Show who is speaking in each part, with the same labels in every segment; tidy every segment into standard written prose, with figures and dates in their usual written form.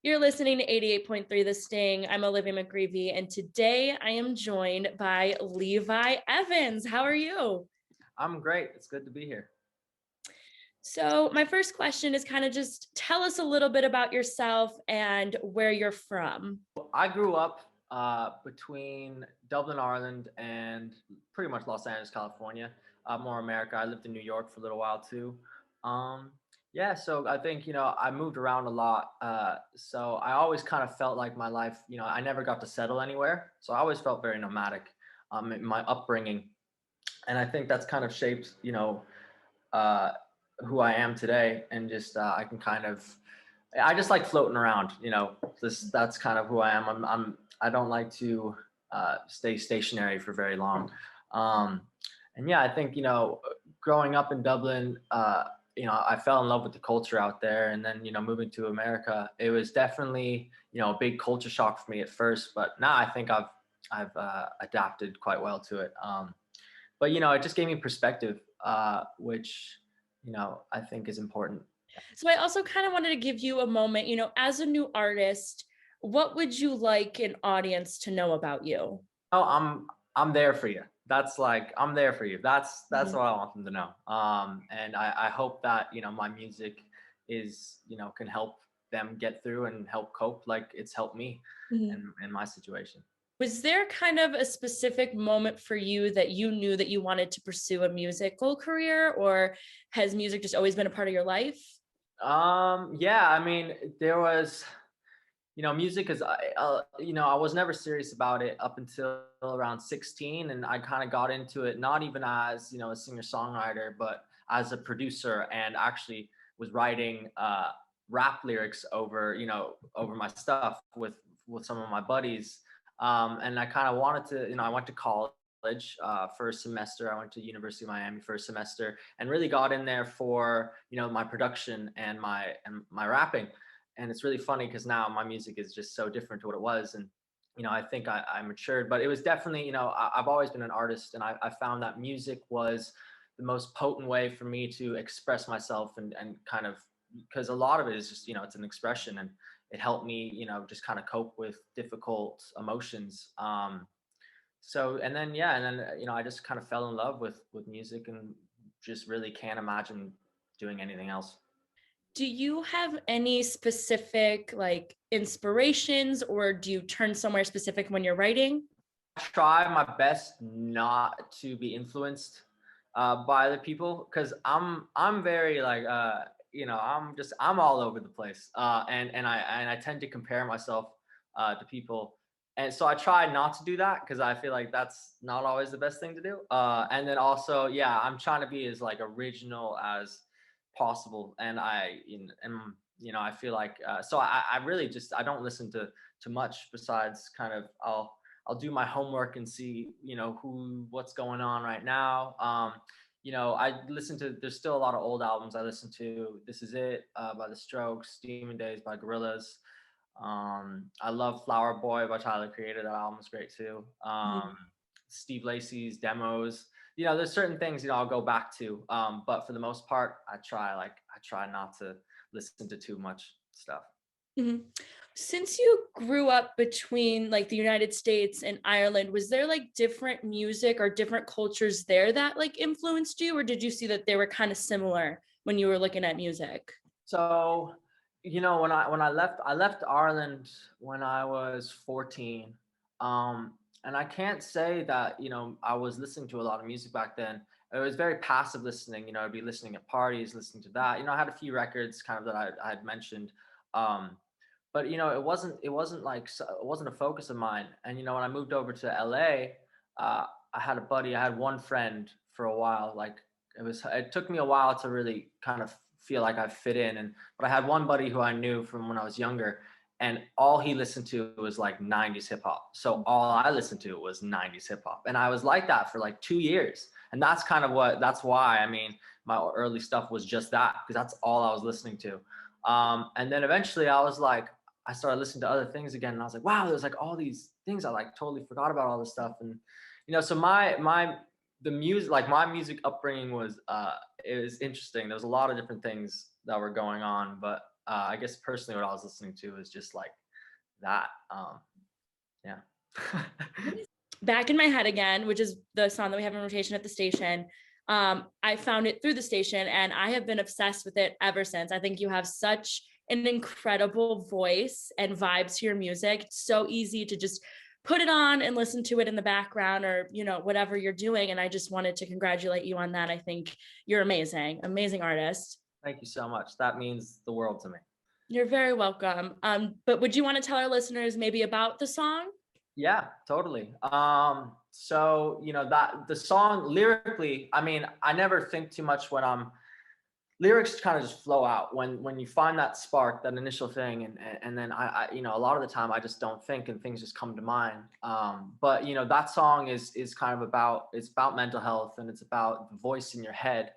Speaker 1: You're listening to 88.3 The Sting. I'm Olivia McGreevy, and today I am joined by Levi Evans. How are you?
Speaker 2: I'm great. It's good to be here.
Speaker 1: So, my first question is kind of just tell us a little bit about yourself and where you're from.
Speaker 2: I grew up between Dublin, Ireland, and pretty much Los Angeles, California. More America. I lived in New York for a little while too. Um, yeah, so I think I moved around a lot. So I always kind of felt like my life. I never got to settle anywhere, so I always felt very nomadic. In my upbringing, and I think that's kind of shaped uh, who I am today, and just I can kind of I just like floating around. That's kind of who I am. I don't like to stay stationary for very long. Um, and yeah, I think growing up in Dublin, I fell in love with the culture out there, and then moving to America, it was definitely a big culture shock for me at first, but now I think I've adapted quite well to it. But it just gave me perspective, which I think is important.
Speaker 1: So, I also kind of wanted to give you a moment, as a new artist, what would you like an audience to know about you?
Speaker 2: Oh, I'm there for you. That's like I'm there for you. That's
Speaker 1: Mhm.
Speaker 2: what I want them to know. And I hope that my music is can help them get through and help cope like it's helped me
Speaker 1: Mhm.
Speaker 2: in my situation.
Speaker 1: Was there kind of a specific moment for you that you knew that you wanted to pursue a musical career, or has music just always been a part of your life?
Speaker 2: Yeah, I mean, there was music is I was never serious about it up until around 16, and I kind of got into it not even as a singer songwriter, but as a producer, and actually was writing rap lyrics over my stuff with some of my buddies. And I kind of wanted to I went to college first semester. I went to University of Miami first semester, and really got in there for my production and my rapping. And it's really funny because now my music is just so different to what it was. And I think I matured, but it was definitely I've always been an artist, and I found that music was the most potent way for me to express myself, and kind of, because a lot of it is just it's an expression, and it helped me just kind of cope with difficult emotions. So, and then yeah, and then I just kind of fell in love with music, and just really can't imagine doing anything else.
Speaker 1: Do you have any specific like inspirations, or do you turn somewhere specific when you're writing?
Speaker 2: Try my best not to be influenced by the people, because I'm very like I'm all over the place, and I tend to compare myself to people, and so I try not to do that because I feel like that's not always the best thing to do. And then also, yeah, I'm trying to be as like original as possible, and I feel like so I really just I don't listen to much besides kind of I'll do my homework and see, what's going on right now. I listen to, there's still a lot of old albums I listen to. This Is It by The Strokes, Demon Days by Gorillaz. I love Flower Boy by Tyler Creator. That album's great too.
Speaker 1: Mhm.
Speaker 2: Steve Lacy's Demos. There's certain things, I'll go back to. But for the most part, I try not to listen to too much stuff.
Speaker 1: Mhm. Since you grew up between like the United States and Ireland, was there like different music or different cultures there that like influenced you, or did you see that they were kind of similar when you were looking at music?
Speaker 2: So, when I left Ireland when I was 14. And I can't say that, I was listening to a lot of music back then. It was very passive listening. I'd be listening at parties, listening to that. I had a few records kind of that I had mentioned. Um, but it wasn't like it wasn't a focus of mine. And when I moved over to LA, I had a buddy, I had one friend for a while. Like, it took me a while to really kind of feel like I fit in. And but I had one buddy who I knew from when I was younger, and all he listened to was like 90s hip hop. So all I listened to was 90s hip hop, and I was like that for like 2 years. And that's why, I mean, my early stuff was just that, because that's all I was listening to. And then eventually I started listening to other things again, and I was like, wow, there's like all these things I like totally forgot about, all this stuff. And so the music, like my music upbringing was it was interesting. There was a lot of different things that were going on, but I guess personally what I was listening to was just like that. Yeah.
Speaker 1: Back in My Head Again, which is the song that we have in rotation at the station. I found it through the station and I have been obsessed with it ever since. I think you have such an incredible voice and vibes to your music. It's so easy to just put it on and listen to it in the background or, you know, whatever you're doing. And I just wanted to congratulate you on that. I think you're amazing, amazing artist.
Speaker 2: Thank you so much. That means the world to me.
Speaker 1: You're very welcome. But would you want to tell our listeners maybe about the song?
Speaker 2: Yeah, totally. So you know that the song lyrically, I mean, I never think too much when I'm lyrics kind of just flow out when you find that spark, that initial thing, and then I you know, a lot of the time I just don't think and things just come to mind. But you know, that song is kind of about, it's about mental health and it's about the voice in your head,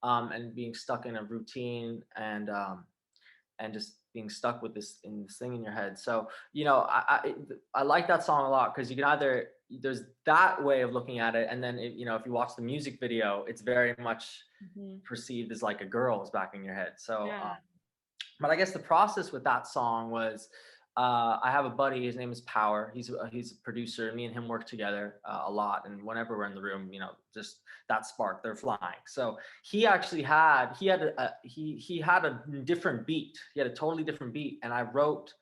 Speaker 2: and being stuck in a routine and just being stuck with this thing in your head. So you know, I like that song a lot because you can either, there's that way of looking at it, and then you know, if you watch the music video, it's very much
Speaker 1: Mhm.
Speaker 2: perceived as like a girl is back in your head. So
Speaker 1: Yeah.
Speaker 2: but I guess the process with that song was, I have a buddy. His name is Power. He's a producer. Me and him work together a lot. And whenever we're in the room, you know, just that spark, they're flying. So he actually had he had a different beat. He had a totally different beat, and I wrote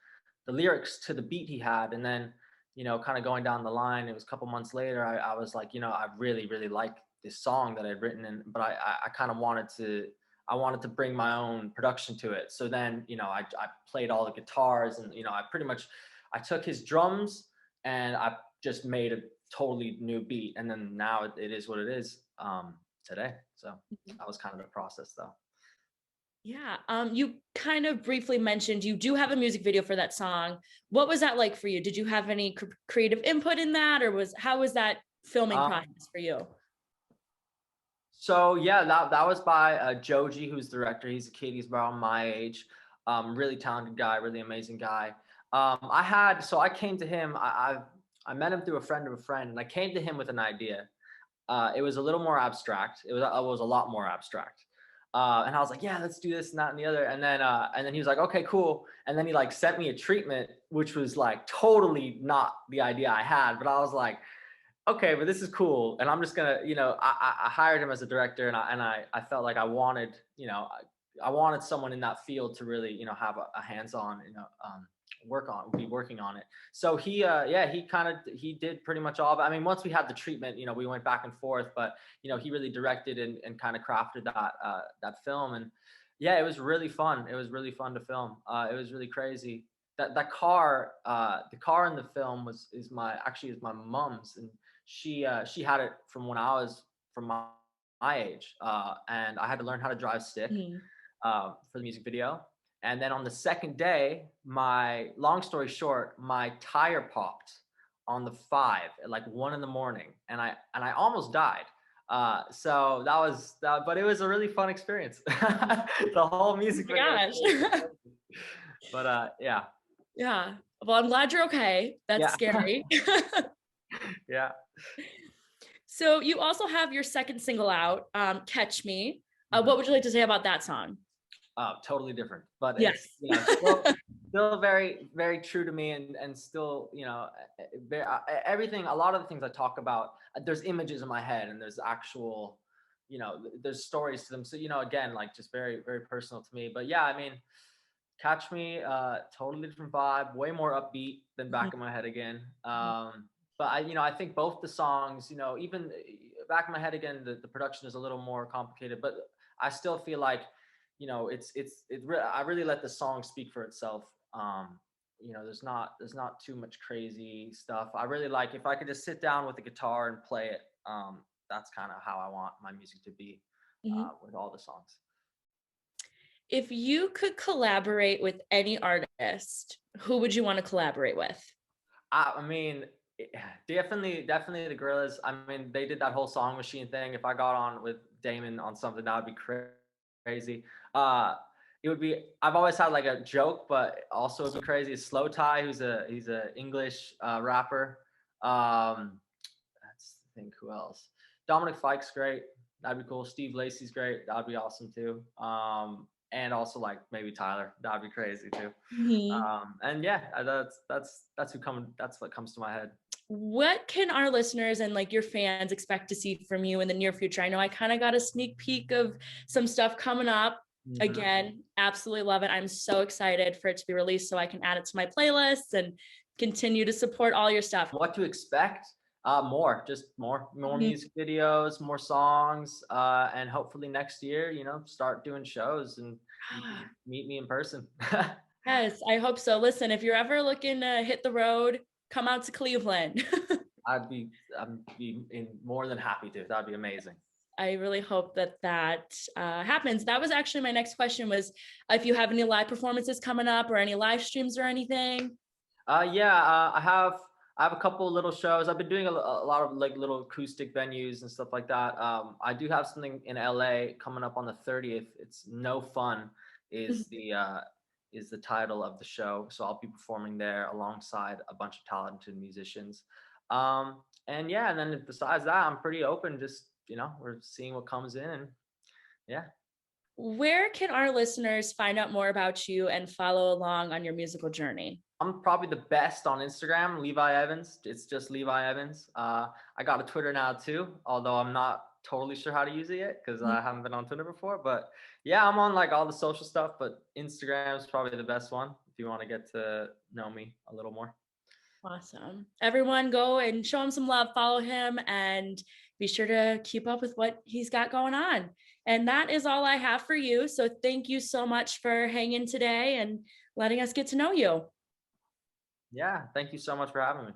Speaker 2: the lyrics to the beat he had. And then, you know, kind of going down the line, it was a couple months later. I was like, you know, I really like this song that I'd written, and but I kind of wanted to bring my own production to it. So then, you know, I played all the guitars, and, you know, I took his drums and I just made a totally new beat. And then now it is what it is, today. So that was kind of the process though.
Speaker 1: Yeah. You kind of briefly mentioned you do have a music video for that song. What was that like for you? Did you have any creative input in that, or how was that filming
Speaker 2: Um,
Speaker 1: process for you?
Speaker 2: so yeah, that was by Joji, who's the director. He's a kid. He's around my age. Really talented guy, really amazing guy. I came to him. I met him through a friend of a friend, and I came to him with an idea. It was a little more abstract. It was a lot more abstract. And I was like, yeah, let's do this and that and the other. And then he was like, okay, cool. And then he like sent me a treatment, which was like totally not the idea I had. But I was like, okay, but this is cool. And I'm just gonna, you know, I hired him as a director, and I felt like I wanted, you know, I wanted someone in that field to really, you know, have a hands-on, you know, be working on it. So yeah, he did pretty much all of it. I mean, once we had the treatment, you know, we went back and forth, but you know, he really directed and kind of crafted that film. And yeah, it was really fun. It was really fun to film. It was really crazy. That car, the car in the film is my mom's, and she had it from when I was from my age, and I had to learn how to drive stick,
Speaker 1: Mhm.
Speaker 2: for the music video. And then on the second day, my long story short, my tire popped on the 5 at like 1 in the morning, and I almost died. So that was that, but it was a really fun experience. The whole
Speaker 1: Oh
Speaker 2: music
Speaker 1: my
Speaker 2: video.
Speaker 1: gosh.
Speaker 2: But yeah,
Speaker 1: Yeah. Well, I'm glad you're okay. That's
Speaker 2: yeah,
Speaker 1: scary.
Speaker 2: yeah.
Speaker 1: So you also have your second single out, Catch Me.
Speaker 2: Mhm.
Speaker 1: What would you like to say about that song?
Speaker 2: Totally different, but it's,
Speaker 1: Yes.
Speaker 2: you know, still very true to me, and still, you know, everything, a lot of the things I talk about, there's images in my head, and there's actual, you know, there's stories to them. So, you know, again, like just very personal to me. But yeah, I mean, Catch Me, totally different vibe, way more upbeat than Back in My Head Again. But you know, I think both the songs, you know, even Back in My Head Again, the production is a little more complicated, but I still feel like, you know, I really let the song speak for itself. You know, there's not too much crazy stuff. I really like, if I could just sit down with the guitar and play it. That's kind of how I want my music to be,
Speaker 1: Mhm.
Speaker 2: with all the songs.
Speaker 1: If you could collaborate with any artist, who would you want to collaborate with?
Speaker 2: I mean, definitely the Gorillas. I mean, they did that whole song machine thing. If I got on with Damon on something, that would be crazy. Uh, it would be. I've always had like a joke, but also it'd be crazy. Is Slow Tie, he's a English rapper. Let's think who else. Dominic Fike's great. That'd be cool. Steve Lacy's great. That'd be awesome too. and also like maybe Tyler. That'd be crazy too.
Speaker 1: Mhm.
Speaker 2: And yeah, that's what comes to my head.
Speaker 1: What can our listeners and like your fans expect to see from you in the near future? I know I kind of got a sneak peek of some stuff coming up.
Speaker 2: Mhm.
Speaker 1: Again, absolutely love it. I'm so excited for it to be released so I can add it to my playlists and continue to support all your stuff.
Speaker 2: What to expect? More, just more
Speaker 1: Mhm.
Speaker 2: music videos, more songs, and hopefully next year, start doing shows and you can meet me in person.
Speaker 1: Yes, I hope so. Listen, if you're ever looking to hit the road, come out to Cleveland.
Speaker 2: I'd be more than happy to. That'd be amazing.
Speaker 1: I really hope that happens. That was actually my next question was if you have any live performances coming up or any live streams or anything.
Speaker 2: Yeah, I have a couple little shows. I've been doing a lot of like little acoustic venues and stuff like that. I do have something in LA coming up on the 30th. It's No Fun is the title of the show. So I'll be performing there alongside a bunch of talented musicians. And yeah, and then besides that, I'm pretty open. Just we're seeing what comes in, and yeah.
Speaker 1: Where can our listeners find out more about you and follow along on your musical journey?
Speaker 2: I'm probably the best on Instagram, Levi Evans. It's just Levi Evans. I got a Twitter now too, although I'm not totally sure how to use it yet because I haven't been on Twitter before. But yeah, I'm on like all the social stuff, but Instagram is probably the best one if you want to get to know me a little more.
Speaker 1: Awesome. Everyone go and show him some love, follow him, and be sure to keep up with what he's got going on. And that is all I have for you. So thank you so much for hanging today and letting us get to know you.
Speaker 2: Yeah, thank you so much for having me.